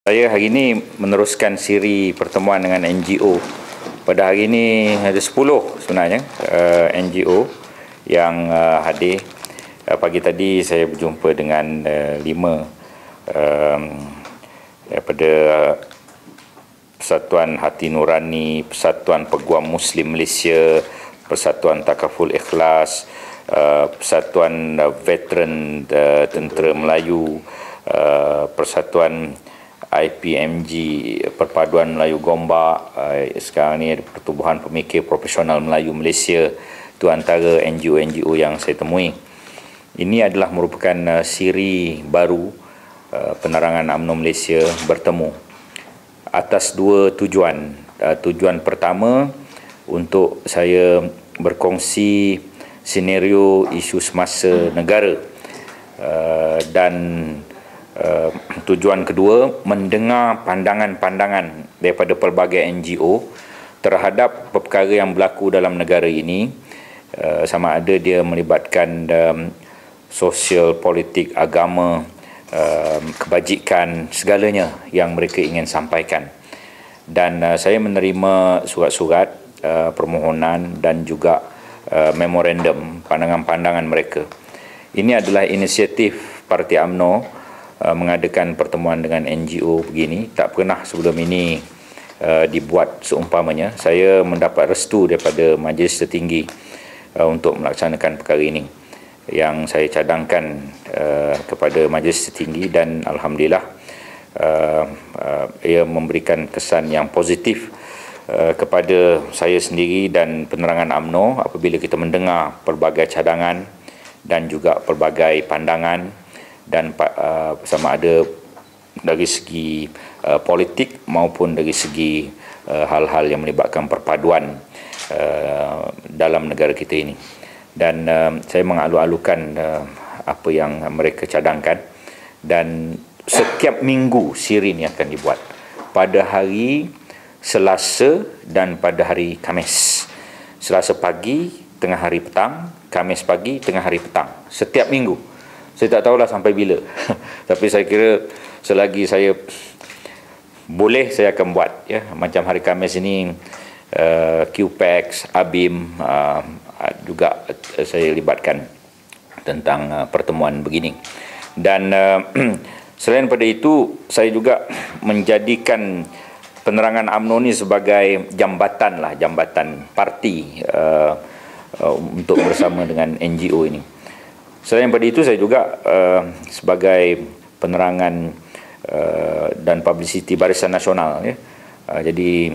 Saya hari ini meneruskan siri pertemuan dengan NGO. Pada hari ini ada 10 sebenarnya NGO yang hadir. Pagi tadi saya berjumpa dengan 5 daripada Persatuan Hati Nurani, Persatuan Peguam Muslim Malaysia, Persatuan Takaful Ikhlas, Persatuan Veteran Tentera Melayu, Persatuan IPMG, Perpaduan Melayu Gombak, sekarang ni ada Pertubuhan Pemikir Profesional Melayu Malaysia. Itu antara NGO-NGO yang saya temui. Ini adalah merupakan siri baru penerangan UMNO Malaysia bertemu atas dua tujuan. Tujuan pertama, untuk saya berkongsi senario isu semasa negara, dan tujuan kedua, mendengar pandangan-pandangan daripada pelbagai NGO terhadap perkara yang berlaku dalam negara ini, sama ada dia melibatkan sosial, politik, agama, kebajikan, segalanya yang mereka ingin sampaikan. Dan saya menerima surat-surat permohonan dan juga memorandum pandangan-pandangan mereka. Ini adalah inisiatif Parti UMNO mengadakan pertemuan dengan NGO begini. Tak pernah sebelum ini dibuat seumpamanya. Saya mendapat restu daripada Majlis Tertinggi untuk melaksanakan perkara ini, yang saya cadangkan kepada Majlis Tertinggi, dan Alhamdulillah ia memberikan kesan yang positif kepada saya sendiri dan penerangan UMNO apabila kita mendengar pelbagai cadangan dan juga pelbagai pandangan, dan sama ada dari segi politik maupun dari segi hal-hal yang melibatkan perpaduan dalam negara kita ini. Dan saya mengalu-alukan apa yang mereka cadangkan, dan setiap minggu siri ini akan dibuat pada hari Selasa dan pada hari Khamis. Selasa pagi, tengah hari petang; Khamis pagi, tengah hari petang. Setiap minggu. Saya tak tahulah sampai bila. Tapi saya kira selagi saya boleh, saya akan buat. Ya. Macam hari Khamis ini, QPEX, ABIM juga saya libatkan tentang pertemuan begini. Dan selain daripada itu, saya juga menjadikan penerangan UMNO ni sebagai jambatan parti untuk bersama dengan NGO ini. Selain daripada itu, saya juga sebagai penerangan dan publicity Barisan Nasional. Ya. Jadi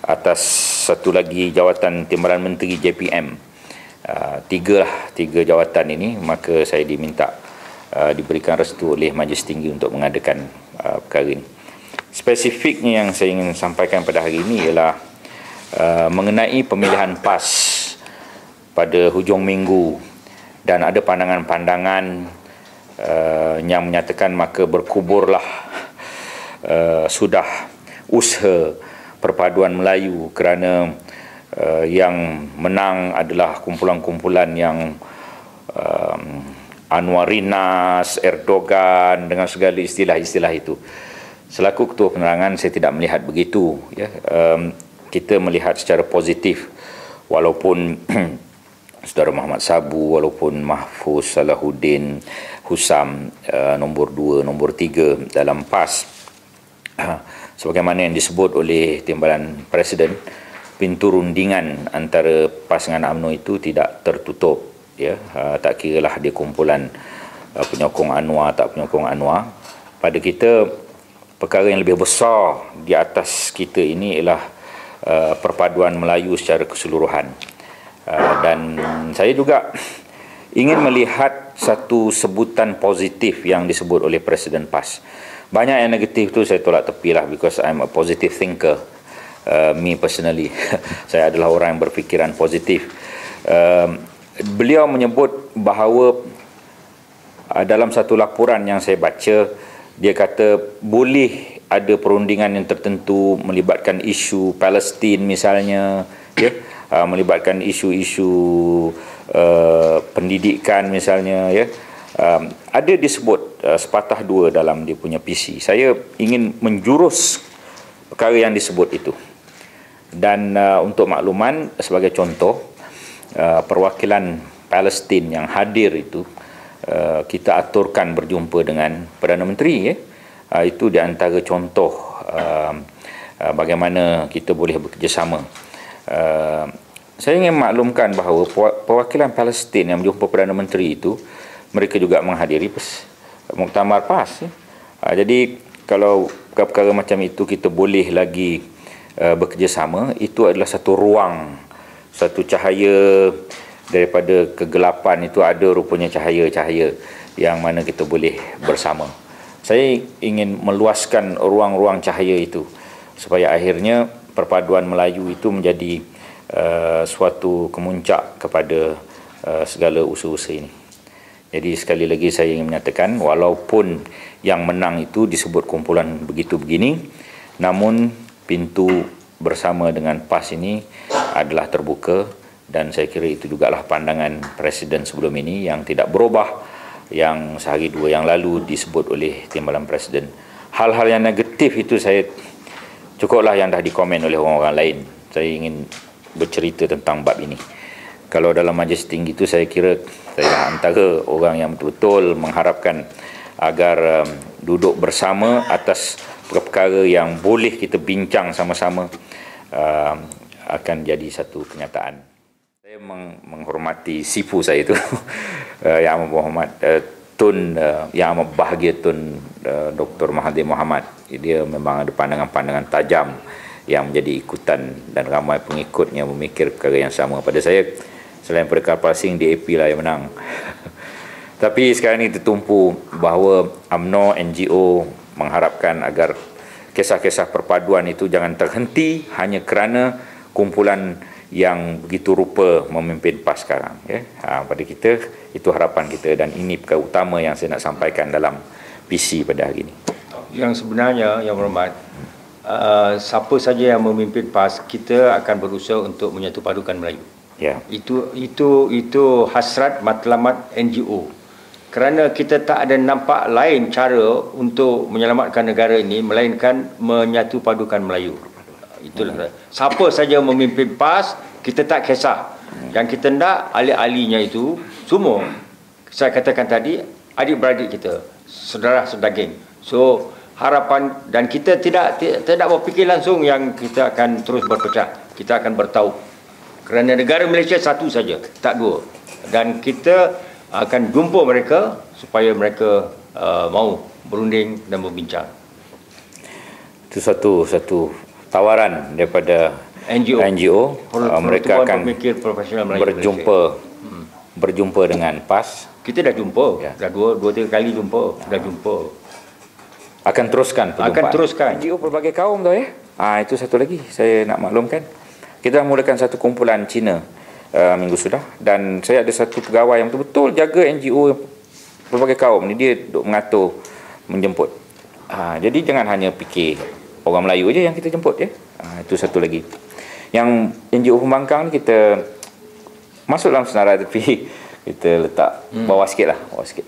atas satu lagi jawatan Timbalan Menteri JPM, tiga jawatan ini, maka saya diminta diberikan restu oleh Majlis Tinggi untuk mengadakan perkara ini. Spesifiknya yang saya ingin sampaikan pada hari ini ialah mengenai pemilihan PAS pada hujung minggu, dan ada pandangan-pandangan yang menyatakan maka berkuburlah sudah usaha perpaduan Melayu, kerana yang menang adalah kumpulan-kumpulan yang Anwarinas, Erdogan, dengan segala istilah-istilah itu. Selaku Ketua Penerangan, saya tidak melihat begitu. Ya. Kita melihat secara positif, walaupun Saudara Muhammad Sabu, walaupun Mahfuz Salahuddin Husam nombor 2, nombor 3 dalam PAS, sebagaimana yang disebut oleh Timbalan Presiden, pintu rundingan antara PAS dengan UMNO itu tidak tertutup. Ya. Tak kiralah dia kumpulan penyokong Anwar, tak penyokong Anwar. Pada kita, perkara yang lebih besar di atas kita ini ialah perpaduan Melayu secara keseluruhan. Dan saya juga ingin melihat satu sebutan positif yang disebut oleh Presiden PAS. Banyak yang negatif tu saya tolak tepilah, because I'm a positive thinker. Me personally, saya adalah orang yang berfikiran positif. Beliau menyebut bahawa dalam satu laporan yang saya baca, dia kata boleh ada perundingan yang tertentu melibatkan isu Palestin misalnya, ya, melibatkan isu-isu pendidikan misalnya, ya, ada disebut sepatah dua dalam dia punya PC. Saya ingin menjurus perkara yang disebut itu. Dan untuk makluman, sebagai contoh, perwakilan Palestin yang hadir itu, kita aturkan berjumpa dengan Perdana Menteri. Itu di antara contoh bagaimana kita boleh bekerjasama. Saya ingin maklumkan bahawa perwakilan Palestin yang berjumpa Perdana Menteri itu, mereka juga menghadiri muktamar PAS. Jadi kalau perkara macam itu kita boleh lagi bekerjasama, itu adalah satu ruang, satu cahaya daripada kegelapan itu, ada rupanya cahaya-cahaya yang mana kita boleh bersama. Saya ingin meluaskan ruang-ruang cahaya itu supaya akhirnya perpaduan Melayu itu menjadi suatu kemuncak kepada segala usaha-usaha ini. Jadi sekali lagi saya ingin menyatakan, walaupun yang menang itu disebut kumpulan begitu begini, namun pintu bersama dengan PAS ini adalah terbuka, dan saya kira itu jugalah pandangan Presiden sebelum ini yang tidak berubah, yang sehari dua yang lalu disebut oleh Timbalan Presiden. Hal-hal yang negatif itu saya cukuplah yang dah dikomen oleh orang-orang lain. Saya ingin bercerita tentang bab ini. Kalau dalam majlis tinggi itu, saya kira saya antara orang yang betul-betul mengharapkan agar duduk bersama atas perkara yang boleh kita bincang sama-sama, akan jadi satu kenyataan. Saya menghormati sifu saya itu, Yang Amat Berhormat Yang Amat Bahagia Tun Dr. Mahathir Mohamad. Dia memang ada pandangan-pandangan tajam yang menjadi ikutan, dan ramai pengikutnya memikir perkara yang sama pada saya. Selain pada kapal asing, DAP lah yang menang. Tapi sekarang ini tertumpu bahawa UMNO, NGO mengharapkan agar kisah-kisah perpaduan itu jangan terhenti hanya kerana kumpulan yang begitu rupa memimpin PAS sekarang. Pada kita, itu harapan kita, dan ini perkara utama yang saya nak sampaikan dalam PC pada hari ini. Yang sebenarnya, Yang Berhormat, siapa saja yang memimpin PAS, kita akan berusaha untuk menyatupadukan Melayu. Ya. Itu hasrat matlamat NGO. Kerana kita tak ada nampak lain cara untuk menyelamatkan negara ini melainkan menyatupadukan Melayu. Itulah. Siapa saja memimpin PAS, kita tak kisah. Yang kita nak, ahli-ahlinya itu semua, saya katakan tadi, adik-beradik kita, saudara sedaging. So harapan, dan kita tidak berfikir langsung yang kita akan terus berpecah. Kita akan bertaut. Kerana negara Malaysia satu saja, tak dua. Dan kita akan jumpa mereka supaya mereka mau berunding dan berbincang. Itu satu tawaran daripada NGO. Mereka akan berjumpa dengan PAS. Kita dah jumpa, dah dua tiga kali jumpa, dah jumpa. Akan teruskan perjumpaan. Akan teruskan. NGO pelbagai kaum tu itu satu lagi saya nak maklumkan. Kita dah mulakan satu kumpulan Cina minggu sudah, dan saya ada satu pegawai yang betul-betul jaga NGO pelbagai kaum ni, dia duk mengatur, menjemput. Jadi jangan hanya fikir orang Melayu je yang kita jemput itu satu lagi. Yang NGO Pembangkang ni kita masuk dalam senarai, tapi kita letak bawah sikit lah, bawah sikit.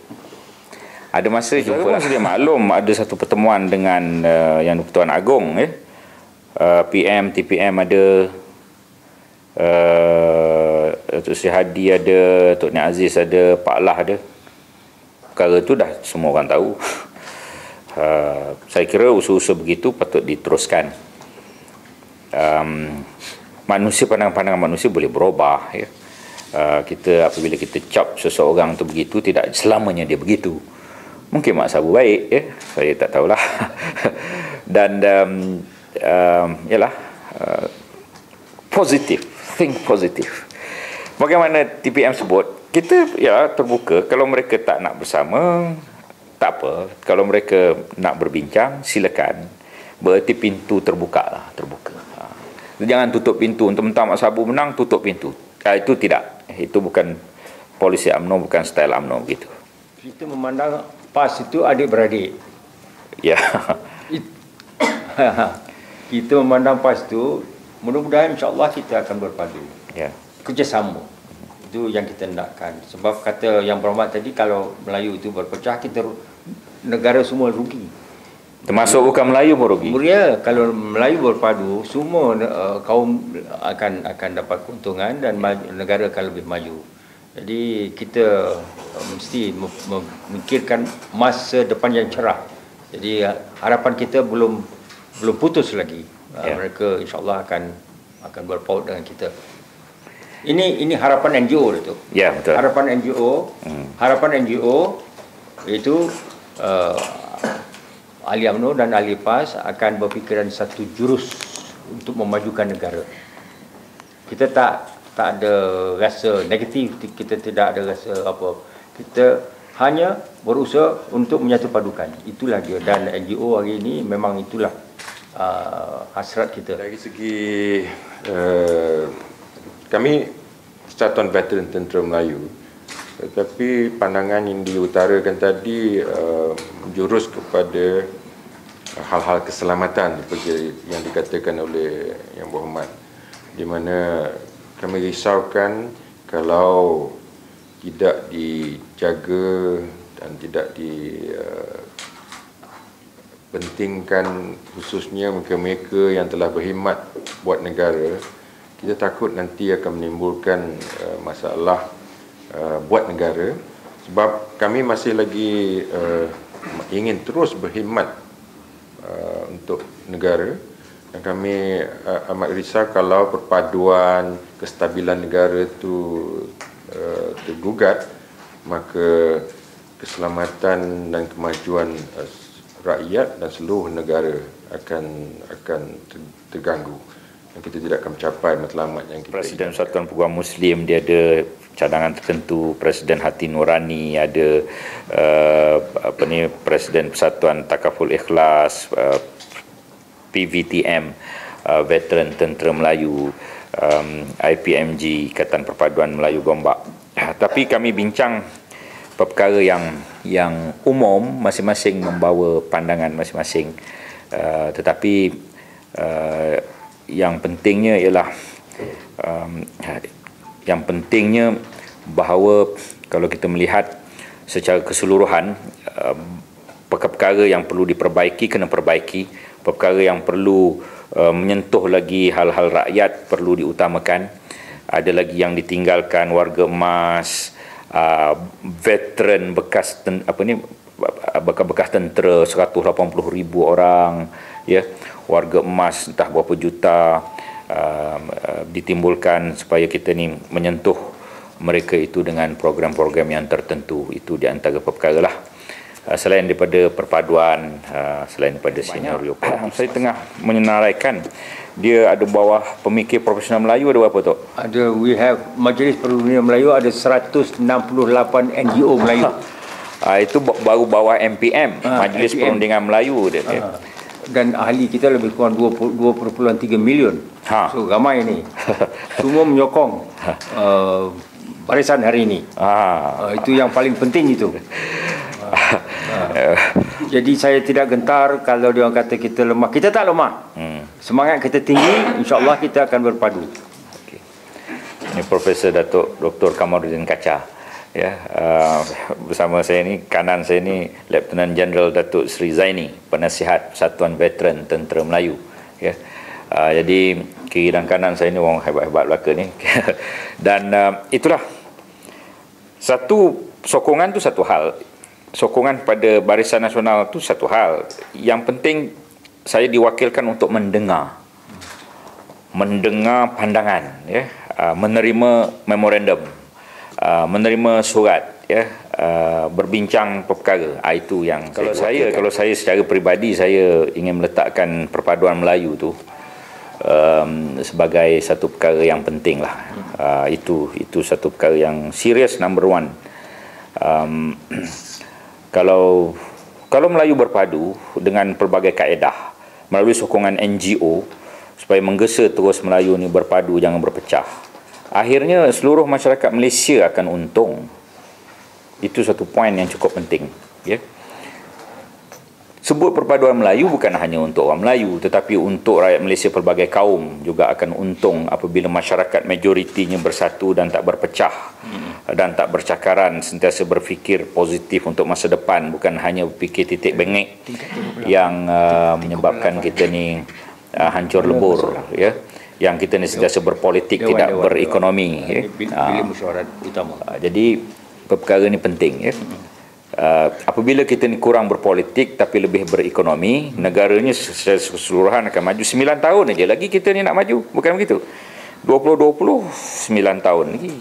Ada masa jumpa lah. Saya maklum ada satu pertemuan dengan Yang di-Pertuan Agong, PM, TPM ada, Datuk Seri Hadi ada, Tok Nik Aziz ada, Pak Lah ada. Perkara tu dah semua orang tahu. Saya kira usaha-usaha begitu patut diteruskan. Pandangan-pandangan manusia boleh berubah. Kita apabila kita cap seseorang tu begitu, tidak selamanya dia begitu. Mungkin mak sabu baik, saya tak tahulah. Dan positif. Think positif. Bagaimana TPM sebut, kita terbuka. Kalau mereka tak nak bersama, tak apa. Kalau mereka nak berbincang, silakan. Berarti pintu terbuka lah, terbuka. Jangan tutup pintu. Untuk mentang Mak Sabu menang, tutup pintu. Itu tidak. Itu bukan polisi UMNO, bukan style UMNO begitu. Kita memandang PAS itu adik-beradik. Ya. Kita memandang PAS itu, mudah-mudahan insya-Allah kita akan berpadu. Ya. Kerjasama. Itu yang kita nakkan. Sebab kata yang berhormat tadi, kalau Melayu itu berpecah, negara semua rugi. Termasuk bukan Melayu pun rugi. Ya, kalau Melayu berpadu, semua kaum akan dapat keuntungan dan negara akan lebih maju. Jadi kita mesti memikirkan masa depan yang cerah. Jadi harapan kita belum putus lagi. Mereka insya-Allah akan berpaut dengan kita. Ini harapan NGO itu. Ya, betul. Harapan NGO itu ahli UMNO dan ahli PAS akan berfikiran satu jurus untuk memajukan negara. Kita tak ada rasa negatif, kita tidak ada rasa apa. Kita hanya berusaha untuk menyatu padukan. Itulah dia, dan NGO hari ini memang itulah hasrat kita. Dari segi kami Persatuan Veteran Tentera Melayu, tetapi pandangan yang diutarakan tadi menjurus kepada hal-hal keselamatan seperti yang dikatakan oleh Yang Berhormat, di mana kami risaukan kalau tidak dijaga dan tidak dipentingkan, khususnya mereka yang telah berkhidmat buat negara. Kita takut nanti akan menimbulkan masalah buat negara, sebab kami masih lagi ingin terus berkhidmat untuk negara, dan kami amat risau kalau perpaduan kestabilan negara itu tergugat, maka keselamatan dan kemajuan rakyat dan seluruh negara akan terganggu, dan kita tidak akan mencapai matlamat yang kita Presiden Persatuan Peguam Muslim dia ada cadangan tertentu, Presiden Hati Nurani ada Presiden Persatuan Takaful Ikhlas, PVTM, Veteran Tentera Melayu, IPMG, Ikatan Perpaduan Melayu Gombak. Tapi kami bincang perkara yang umum, masing-masing membawa pandangan masing-masing. Tetapi yang pentingnya ialah bahawa kalau kita melihat secara keseluruhan, perkara-perkara yang perlu diperbaiki kena perbaiki, perkara yang perlu menyentuh lagi hal-hal rakyat perlu diutamakan, ada lagi yang ditinggalkan, warga emas, veteran bekas bekas tentera 180,000 orang, ya, warga emas entah berapa juta, ditimbulkan supaya kita ni menyentuh mereka itu dengan program-program yang tertentu. Itu di antara perkara lah. Selain daripada perpaduan, selain daripada senario, saya tengah menyenaraikan dia ada bawah pemikir profesional Melayu ada berapa tu? We have Majlis Perundingan Melayu ada 168 NGO Melayu. Itu baru bawah MPM, Majlis Perundingan Melayu dia. Dan ahli kita lebih kurang 2.3 million. So ramai ni. Semua menyokong barisan hari ini. Itu yang paling penting itu. Jadi saya tidak gentar kalau dia orang kata kita lemah. Kita tak lemah. Semangat kita tinggi, insya-Allah kita akan berpadu. Okay. Ini Profesor Datuk Dr. Kamaruddin Kaca. Ya, bersama saya ni, kanan saya ni Lieutenant General Datuk Seri Zaini, Penasihat Persatuan Veteran Tentera Melayu. Ya. Jadi kiri dan kanan saya ni orang hebat-hebat belaka ni. Dan itulah satu sokongan tu satu hal. Sokongan pada Barisan Nasional tu satu hal. Yang penting saya diwakilkan untuk mendengar pandangan, ya, menerima memorandum, menerima surat, ya, berbincang perkara. Itu yang kalau saya secara peribadi saya ingin meletakkan perpaduan Melayu tu sebagai satu perkara yang penting lah. Itu satu perkara yang serius, number one. Kalau Melayu berpadu dengan pelbagai kaedah melalui sokongan NGO supaya menggesa terus Melayu ni berpadu, jangan berpecah, akhirnya seluruh masyarakat Malaysia akan untung. Itu satu poin yang cukup penting, ya. sebut perpaduan Melayu bukan hanya untuk orang Melayu, tetapi untuk rakyat Malaysia pelbagai kaum juga akan untung apabila masyarakat majoritinya bersatu dan tak berpecah dan tak bercakaran, sentiasa berfikir positif untuk masa depan, bukan hanya berfikir titik bengek yang menyebabkan kita ni hancur lebur, ya. Yang kita ni sentiasa berpolitik, tidak berekonomi, ya. Bila mesyuarat utama. Jadi perkara ni penting, ya. Apabila kita ni kurang berpolitik tapi lebih berekonomi, negaranya secara keseluruhan akan maju. 9 tahun aja lagi kita ni nak maju, bukan begitu? 2020 9 tahun lagi.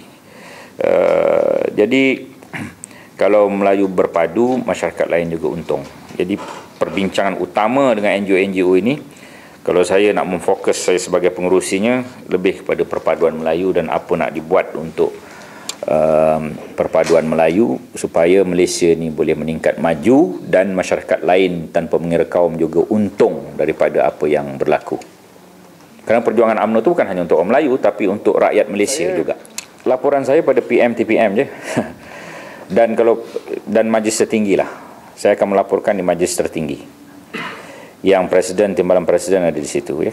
Jadi kalau Melayu berpadu, masyarakat lain juga untung. Jadi perbincangan utama dengan NGO-NGO ini, kalau saya nak memfokus saya sebagai pengerusinya, lebih kepada perpaduan Melayu dan apa nak dibuat untuk perpaduan Melayu supaya Malaysia ni boleh meningkat maju dan masyarakat lain tanpa mengira kaum juga untung daripada apa yang berlaku. Kerana perjuangan UMNO itu bukan hanya untuk orang Melayu tapi untuk rakyat Malaysia juga. Laporan saya pada PM TPM je. Dan majlis tertinggi lah. Saya akan melaporkan di majlis tertinggi. Yang presiden, timbalan presiden ada di situ, ya.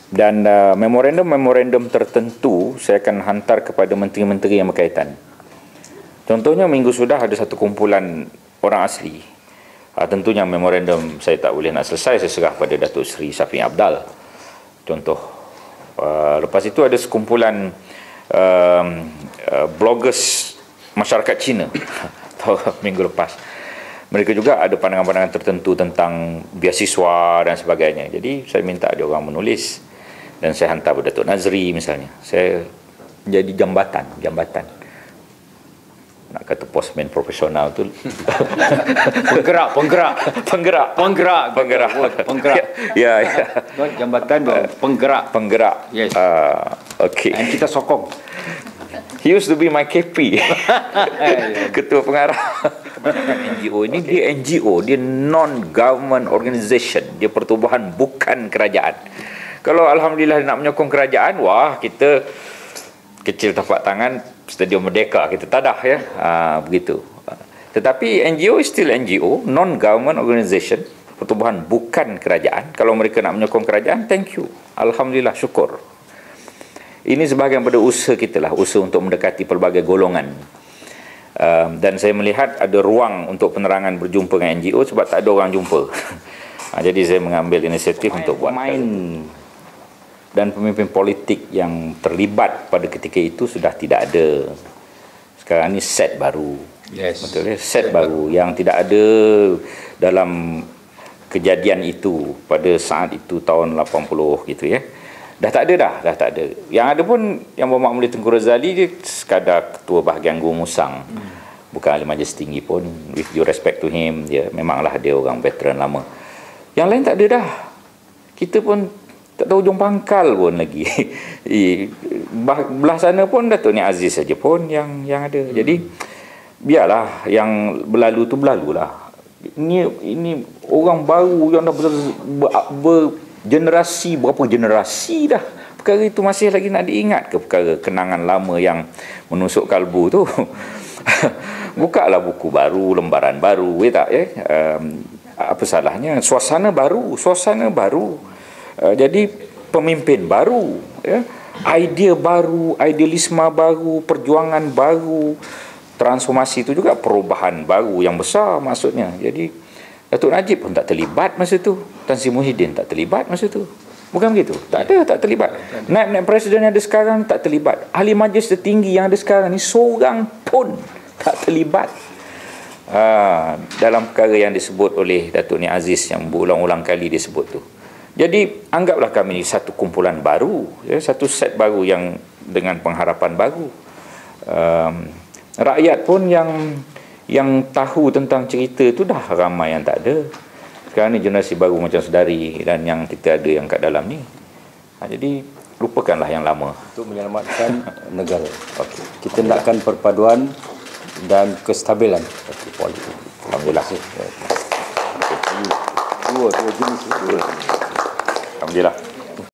Dan memorandum tertentu saya akan hantar kepada menteri-menteri yang berkaitan. Contohnya minggu sudah ada satu kumpulan orang asli. Tentunya memorandum saya tak boleh nak selesai, saya serah pada Datuk Seri Syafiq Abdal. Contoh. Lepas itu ada sekumpulan bloggers masyarakat Cina minggu lepas. Mereka juga ada pandangan-pandangan tertentu tentang beasiswa dan sebagainya. Jadi saya minta dia orang menulis dan saya hantar kepada Datuk Nazri misalnya. Saya jadi jambatan. Nak kata postman profesional tu penggerak. Ya. Jambatan penggerak. Yes. Okay. Dan kita sokong. He used to be my KP. Ketua pengarah. NGO ini dia NGO, dia non-government organization, dia pertubuhan bukan kerajaan. Kalau alhamdulillah nak menyokong kerajaan, wah kita kecil tapak tangan, Stadium Merdeka kita tadah, ya. Begitu. Tetapi NGO is still NGO, non-government organization, pertubuhan bukan kerajaan. Kalau mereka nak menyokong kerajaan, thank you, alhamdulillah, syukur. Ini sebahagian pada usaha kita lah, usaha untuk mendekati pelbagai golongan. Dan saya melihat ada ruang untuk penerangan berjumpa dengan NGO sebab tak ada orang jumpa. Jadi saya mengambil inisiatif untuk buat main. Dan pemimpin politik yang terlibat pada ketika itu sudah tidak ada. Sekarang ni set baru. Yes. Betul ya? Set baru yang tidak ada dalam kejadian itu pada saat itu tahun 80 gitu, ya. Dah tak ada. Yang ada pun yang Berhormat Mulia Tengku Razali dia sekadar ketua bahagian Guru Musang. Bukan ahli majlis tinggi pun. With due respect to him, dia memanglah dia orang veteran lama. Yang lain tak ada dah. Kita pun tak tahu hujung pangkal pun lagi. Belah sana pun Datuk Ni Aziz saja pun yang ada. Jadi biarlah yang berlalu tu berlalulah. Ini orang baru yang dah generasi, berapa generasi dah. Perkara itu masih lagi nak diingat ke perkara kenangan lama yang menusuk kalbu tu? Bukalah buku baru, lembaran baru, tak, ya? Apa salahnya? Suasana baru. Jadi pemimpin baru, ya? Idea baru, idealisme baru, perjuangan baru, transformasi itu juga perubahan baru yang besar maksudnya. Jadi Datuk Najib pun tak terlibat masa tu. Tan Sri Muhyiddin tak terlibat masa tu. Bukan begitu? Tak terlibat. Naib presiden yang ada sekarang tak terlibat. Ahli majlis tertinggi yang ada sekarang ni seorang pun tak terlibat dalam perkara yang disebut oleh Datuk Ni Aziz yang berulang-ulang kali disebut tu. Jadi anggaplah kami ni satu kumpulan baru, ya, satu set baru yang dengan pengharapan baru. Rakyat pun yang tahu tentang cerita itu dah ramai yang tak ada. Sekarang ni generasi baru macam Sedari dan yang kita ada yang kat dalam ni. Jadi lupakanlah yang lama. Untuk menyelamatkan negara. Kita nakkan perpaduan dan kestabilan politik. Alhamdulillah. Dua jenis. Alhamdulillah.